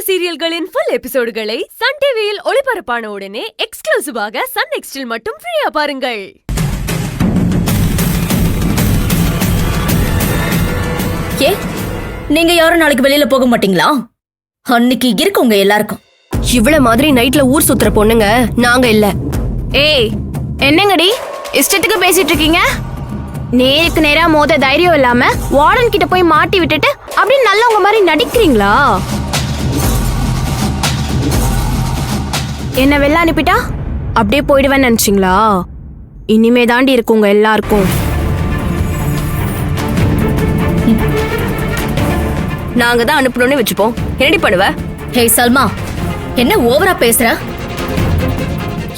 சீரியல்களின் full எபிசோடுகளை Sun டிவியில் ஒளிபரப்பான உடனே எக்ஸ்க்ளூசிவாக சன் நெக்ஸ்டில் மட்டும் ஃப்ரீயா பாருங்கள். ஏ, நீங்க யாரும் நாளைக்கு வெளியில போக மாட்டீங்களா? அன்னைக்கு இருக்குங்க எல்லாருக்கும். இவ்வளவு மாதிரி நைட்ல ஊர் சுத்துற பொண்ணுங்க நாங்க இல்ல. ஏய், என்னங்கடி இஷ்டத்துக்கு பேசிட்டு இருக்கீங்க? நேருக்கு நேரா மோத தைரியம் இல்லாம வார்டன் கிட்ட போய் மாட்டி விட்டுட்டு அப்படியே நல்லவங்க மாதிரி நடிக்கிறீங்களா? என்ன வெளில அனுப்பிட்டா அப்படியே போயிடுவேன்னு நினைச்சீங்களா? இனிமே தாண்டி இருக்குங்க எல்லாருக்கும். நாங்க தான் அனுப்பணும்னு வச்சுப்போம். என்னடி பண்ணுவ? ஹே சல்மா, என்ன ஓவரா பேசுற?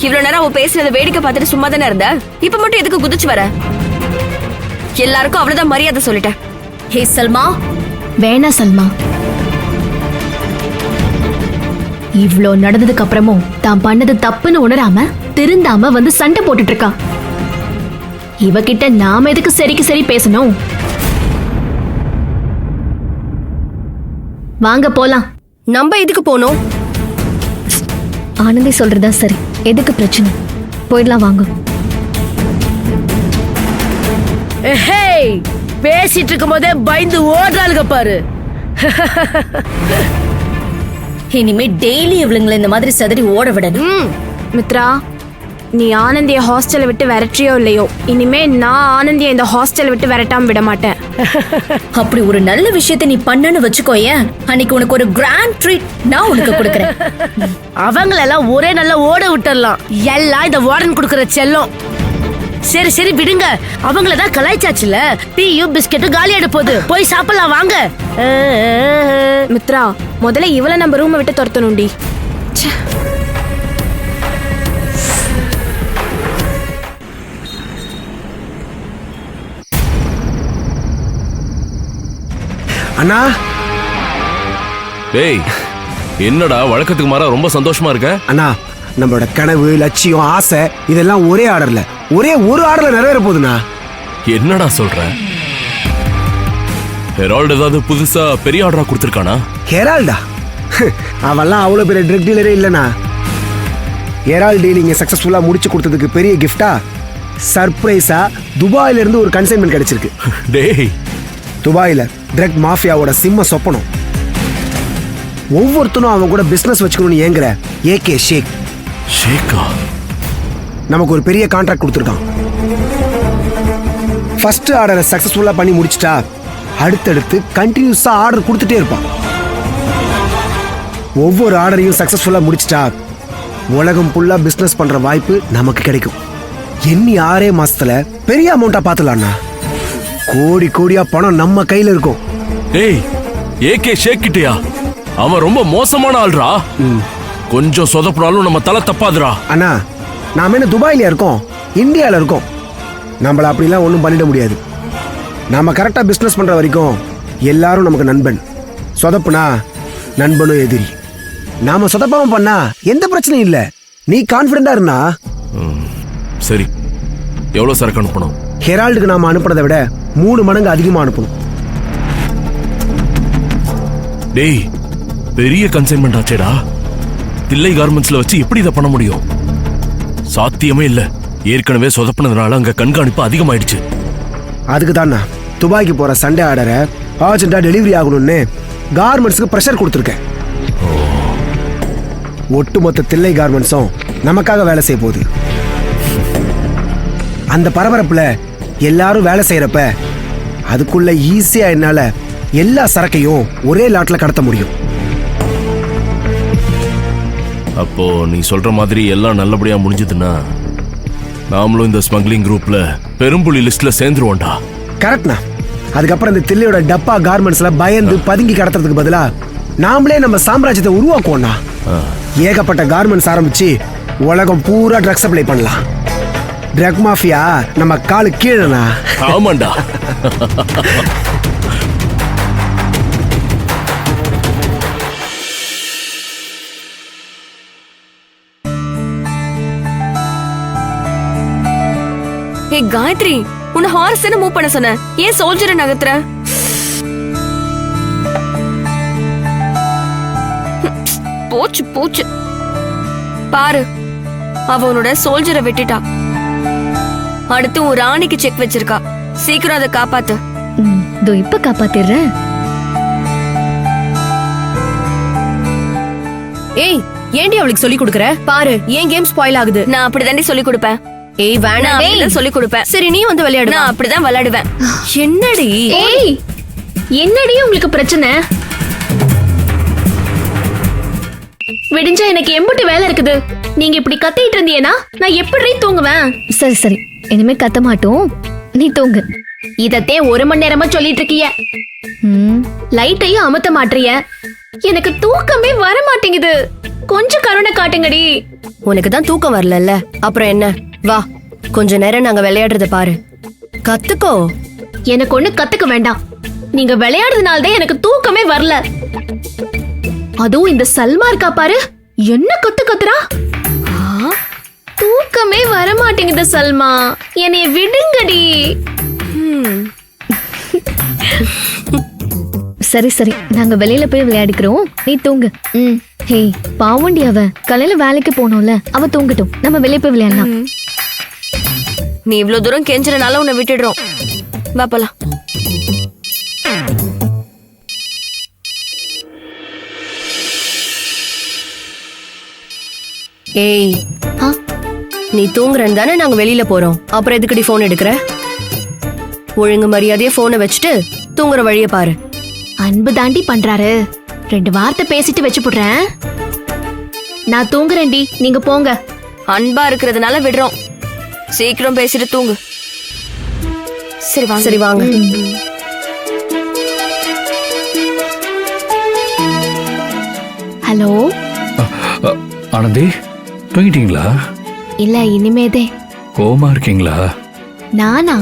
இவ்வளவு நேரம் அவ பேசுறத வேடிக்கை பார்த்துட்டு சும்மா தானே இருந்த. இப்ப மட்டும் எதுக்கு குதிச்சு வர? எல்லாருக்கும் அவ்வளவுதான் மரியாதை சொல்லிட்டேன். ஹே சல்மா, வேணா சல்மா. இவ்ளோ நடந்ததுக்கு அப்புறமும் தான் பண்ணது தப்புன்னு உணராம திருந்தாம வந்து சண்டை போட்டுட்டு இருக்கா. இவகிட்ட நாம எதுக்கு சரிக்கு சரி பேசணும்? வாங்க போலாம். நம்ம எதுக்கு போனோம்? ஆனந்தி சொல்றதா சரி. எதுக்கு பிரச்சனை? போயிடலாம் வாங்க. பேசிட்டு இருக்கும் போதே பயந்து ஓடுறாளுங்க பாரு. இனிமே டெய்லி இவளுங்களை இந்த மாதிரி சதறி ஓட விடணும். மித்ரா, நீ ஆனந்திய ஹாஸ்டலை விட்டு விரட்டியோ இல்லையோ, இனிமே நான் ஆனந்திய இந்த ஹாஸ்டலை விட்டு விரட்டாம விட மாட்டேன். அப்படி ஒரு நல்ல விஷயத்தை நீ பண்ணன்னு வச்சுக்கோயேன், அன்னைக்கு உனக்கு ஒரு கிராண்ட் ட்ரீட் நான் உனக்கு கொடுக்கறேன். அவங்களெல்லாம் ஒரே நல்லா ஓட விட்டுறலாம். எல்லாம் இந்த வார்டன் கொடுக்கற செல்லம். சரி சரி விடுங்க, அவங்களதான் கலாய்ச்சாச்சுல. டீயும் பிஸ்கெட்டும் காலியாட போகுது, போய் சாப்பிடலாம் வாங்க. மித்ரா, முதல்ல இவளை நம்ம ரூமை விட்டு துரத்தணும்டி. அண்ணா. டேய், என்னடா வழக்கத்துக்கு மாறா ரொம்ப சந்தோஷமா இருக்க? அண்ணா, நம்மளோட கனவு, லட்சியம், ஆசை இதெல்லாம் ஒரே ஆர்டர்ல, ஒரே ஒரு ஆர்டர்ல நிறைவேற போகுதுண்ணா. என்னடா சொல்ற? ஹெரால்ட் ஏதாவது புதுசா பெரிய ஆர்டரா கொடுத்திருக்கானா? ஹெரால்டா? அவெல்லாம் அவ்வளவு பெரிய ட்ரக் டீலரே இல்லைண்ணா. ஹெரால்ட் டீலிங்க சக்சஸ்ஃபுல்லா முடிச்சு கொடுத்ததுக்கு பெரிய கிஃப்டா சர்ப்ரைஸா துபாயில இருந்து ஒரு கன்சைன்மெண்ட் கிடைச்சிருக்கு. டேய், துபாயில ட்ரக் மாஃபியாவோட சிம்ம சொப்பனம். ஒவ்வொருத்தனும் அவன் கூட பிசினஸ் வச்சுக்கணும்னு ஏங்குற ஏகே ஷேக். ஷேக்கா? நமக்கு ஒரு பெரிய கான்ட்ராக்ட் கொடுத்துருக்கான். ஃபர்ஸ்ட் ஆர்டரை சக்சஸ்ஃபுல்லா பண்ணி முடிச்சிட்டா அடுத்தடுத்து கண்டினியூஸா ஆர்டர் கொடுத்துட்டே இருப்பான். ஒவ்வொரு ஆர்டரையும் சக்சஸ்ஃபுல்லா முடிச்சிட்டா உலகம் ஃபுல்லா பிசினஸ் பண்ற வாய்ப்பு நமக்கு கிடைக்கும். எண்ணி 6 மாசத்துல பெரிய அமௌண்டா பாத்துலாம்னா. கோடி கோடியா பணம் நம்ம கையில இருக்கும். டேய், ஏகே ஷேக் கிட்டயா? அவன் ரொம்ப மோசமான ஆள்ரா. கொஞ்சம் சொதப்புனாலும் நம்ம தலை தப்பாதுரா. அண்ணா, நாம என்ன துபாயில இருக்கோம், இந்தியால இருக்கோம். நம்மள அப்படிலாம் ஒன்றும் பண்ணிட முடியாது. நாம கரெக்டா பிசினஸ் பண்ற வரைக்கும் எல்லாரும் நமக்கு நண்பன். சொதப்புனா நண்பனும் எதிரி. நாம சொதப்பாம பண்ணா எந்த பிரச்சனையும் இல்ல. நீ கான்பிடண்டா இருந்தா. சரி, எவ்வளவு சரக்கு அனுப்பணும்? ஹெரால்டுக்கு நாம அனுப்புறதை விட 3 மடங்கு அதிகமா அனுப்பணும். டேய், பெரிய கன்சைன்மெண்ட் ஆச்சேடா. தில்லை கார்மெண்ட்ஸ்ல வச்சு எப்படி இதை பண்ண முடியும்? சாத்தியமே இல்ல. ஏற்கனவே சொதப்பினதுனால அங்க கண்காணிப்பு அதிகமாயிடுச்சு. அதுக்கு தான் துபாய்க்கு போற சண்டே ஆர்டரை அர்ஜென்ட்டா டெலிவரி ஆகணும்னு கார்மெண்ட்ஸ்க்கு பிரஷர் கொடுத்துருக்கேன். ஒட்டுமொத்த தில்லை கார்மெண்ட்ஸும் நமக்காக வேலை செய்ய போகுது. அந்த பரபரப்புல எல்லாரும் வேலை செய்யறப்ப அதுக்குள்ள ஈஸியா என்னால எல்லா சரக்கையும் ஒரே லாட்ல கடத்த முடியும். அப்போ நீ சொல்ற மாதிரி எல்லாம் நல்லபடியா முடிஞ்சதுன்னா நாமளும் இந்த ஸ்மக்லிங் குரூப்ல பெரும்புலி லிஸ்ட்ல சேர்ந்துருவோம்டா. கரெக்ட்னா. அதுக்கப்புறம் இந்த தில்லையோட டப்பா கார்மெண்ட்ஸ்ல பயந்து பதுங்கி கடத்துறதுக்கு பதிலா நாமளே நம்ம சாம்ராஜ்யத்தை உருவாக்குவோம்னா. ஏகப்பட்ட கார்மெண்ட்ஸ் ஆரம்பிச்சு உலகம் பூரா ட்ரக்ஸ் சப்ளை பண்ணலாம். ட்ரக் மாஃபியா நம்ம காலு கீழனா. ஆமாண்டா. ஏய் காயத்ரி, உன்னை ஹார்ஸ் என்ன மூவ் பண்ண சொன்ன? ஏன் சோல்ஜரை நகர்த்துற? போச்சு போச்சு. பாரு, அவனோட சோல்ஜரை வெட்டிட்டா. அடுத்து ஒரு ராணிக்கு செக் வச்சிருக்கா. சீக்கிரம் அதை காப்பாத்து. இதோ இப்ப காப்பாத்திடுறேன். ஏய், ஏண்டி அவளுக்கு சொல்லி கொடுக்கற? பாரு, ஏன் கேம் ஸ்பாயில் ஆகுது. நான் அப்படிதாண்டி சொல்லி கொடுப்பேன். ஏய் வேணாம், அப்படிதான் சொல்லி கொடுப்பேன். சரி நீ வந்து விளையாடு. நான் அப்படிதான் விளையாடுவேன். என்னடி? ஏய் என்னடி உங்களுக்கு பிரச்சனை? விடிஞ்சா எனக்கு எம்புட்டு வேலை இருக்குது. நீங்க இப்படி கத்திட்டு இருந்தீங்கன்னா நான் எப்படி தூங்குவேன்? சரி சரி, இனிமே கத்த மாட்டோம், நீ தூங்கு. இதத்தே 1 மணி நேரமா சொல்லிட்டு இருக்கிய. லைட்டையும் அமுத்த மாட்டறிய. எனக்கு தூக்கமே வர மாட்டேங்குது. கொஞ்சம் கருணை காட்டுங்கடி. உனக்கு தான் தூக்கம் வரலல்ல, அப்புறம் என்ன? வா, கொஞ்ச நேரம் நாங்க விளையாடுறத பாரு. கத்துக்கோ. எனக்கு ஒண்ணு கத்துக்க வேண்டாம். நீங்க விளையாடுறதுனால தான் எனக்கு தூக்கமே வரல. அதுவும் இந்த சல்மா இருக்கா பாரு, என்ன கத்துறா. தூக்கமே வர மாட்டேங்குது சல்மா. என்னைய விடுங்கடி. சரி சரி, நாங்க வெளியில போய் விளையாடிக்கிறோம், நீ தூங்கு. ஹே பாவண்டி, அவ காலையில வேலைக்கு போனோம்ல, அவ தூங்கட்டும், நம்ம வெளியே போய் விளையாடலாம். நீ இவ்வளவு தூரம் கெஞ்சறனால உன்னை விட்டுடுறோம். வா போலாம். ஏய், நீ தூங்குறன்னு தானே நாங்க வெளியில போறோம். அப்புறம் எதுக்குடி போன் எடுக்கிற? ஒழுங்கு மரியாதையா போனை வச்சுட்டு தூங்குற வழிய பாரு. அன்பு தாண்டி பண்றாரு. 2 வார்த்தை பேசிட்டு வச்சு போடுறேன். நான் தூங்குறேன்டி, நீங்க போங்க. அன்பா இருக்கிறதுனால விடுறோம். சீக்கிரம் பேசிட்டு தூங்கு. சரி வாங்க. சரி வாங்க. ஹலோ. ஆனந்தி, தூங்கிட்டீங்களா? இல்ல, இனிமேதே. கோவமா இருக்கீங்களா? நானா?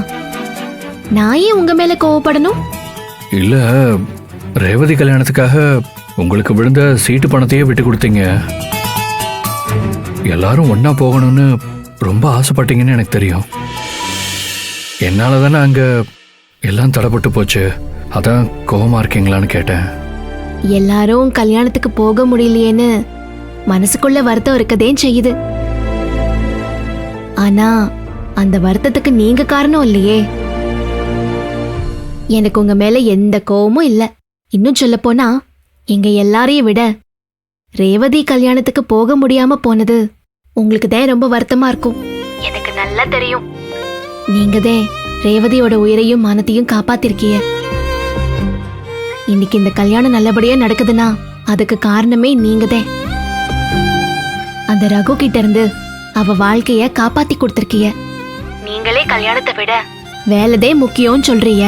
நான் ஏன் உங்க மேல கோவப்படணும்? இல்ல, ரேவதி கல்யாணத்துக்காக உங்களுக்கு விழுந்த சீட்டு பணத்தையே விட்டு கொடுத்தீங்க. எல்லாரும் ஒன்னா போகணும்னு ரொம்ப ஆசைப்பட்டீங்கன்னு எனக்கு தெரியும். என்னால தானே அங்க எல்லாம் தடைப்பட்டு போச்சு. அதான் கோவமா இருக்கீங்களான்னு கேட்டேன். எல்லாரும் கல்யாணத்துக்கு போக முடியலையேன்னு மனசுக்குள்ள வருத்தம் இருக்கதே செய்யுது. ஆனா அந்த வருத்தத்துக்கு நீங்க காரணம் இல்லையே. எனக்கு உங்க மேல எந்த கோவமும் இல்ல. இன்னும் சொல்ல போனா, எங்க எல்லாரையும் விட ரேவதி கல்யாணத்துக்கு போக முடியாம போனது உங்களுக்கு தான் ரொம்ப வருத்தமா இருக்கும். எனக்கு நல்லா தெரியும். நீங்க தான் ரேவதியோட உயிரையும் மானத்தையும் காப்பாத்திருக்கீங்க. இன்னைக்கு இந்த கல்யாணம் நல்லபடியா நடக்குதுன்னா அதுக்கு காரணமே நீங்க தான். அந்த ரகு கிட்ட இருந்து அவ வாழ்க்கைய காப்பாத்தி கொடுத்திருக்கீங்க. நீங்களே கல்யாணத்தை விட வேலைதே முக்கியம் சொல்றீங்க.